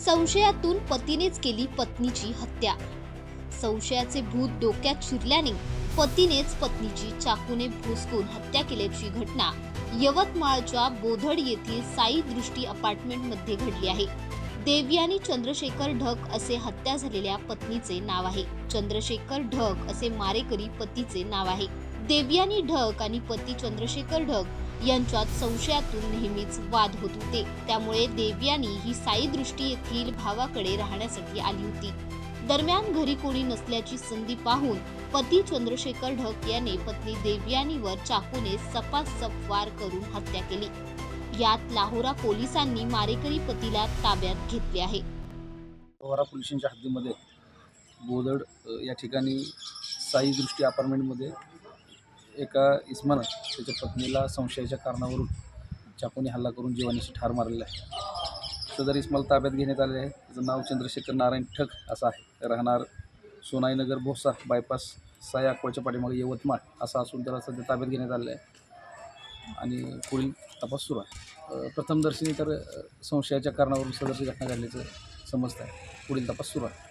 संशयातून पतीनेच केली पत्नीची हत्या। संशयाचे भूत डोक्यात शिरल्याने पतीनेच पत्नीची चाकूने भोसकून हत्या केल्याची घटना यवतमाळच्या बोधड येथील साई दृष्टी अपार्टमेंटमध्ये घडली आहे। देवयानी चंद्रशेखर ढग असे हत्या झालेल्या पत्नीचे नाव आहे। चंद्रशेखर ढग असे मारेकरी पतीचे नाव आहे। देवयानी ढग आणि पती चंद्रशेखर ढग यांच्यात संशयातून नेहमीच वाद होत होते। त्यामुळे देवयानी ही साई दृष्टी येथील भावाकडे राहण्यासाठी आली होती। दरम्यान घरी कोणी नसल्याची संधी पाहून पती चंद्रशेखर ढग याने पत्नी देवयानीवर चाकूने सपासप वार करून हत्या केली। यात लाहोरा पोलिसांनी मारेकरी पतीला ताब्यात घेतले आहे। लाहोरा पोलिसांच्या हद्दीमध्ये बोदड या ठिकाणी साई दृष्टी अपार्टमेंटमध्ये एका इसमानं त्याच्या पत्नीला संशयाच्या कारणावरून चाकूने हल्ला करून जीवानीशी ठार मारलेला आहे। सदर इस्माला ताब्यात घेण्यात आले आहे। त्याचं नाव चंद्रशेखर नारायण ठग असं आहे। राहणार सोनाईनगर भोसा बायपास साई अक्वाच्या पाठीमागे यवतमाळ असं असून त्याला सध्या ताब्यात घेण्यात आले आहे आणि पुढील तपास सुरू आहे। प्रथमदर्शनी तर संशयाच्या कारणावरून सदरची घटना घडल्याचं समजतं आहे। पुढील तपास सुरू आहे।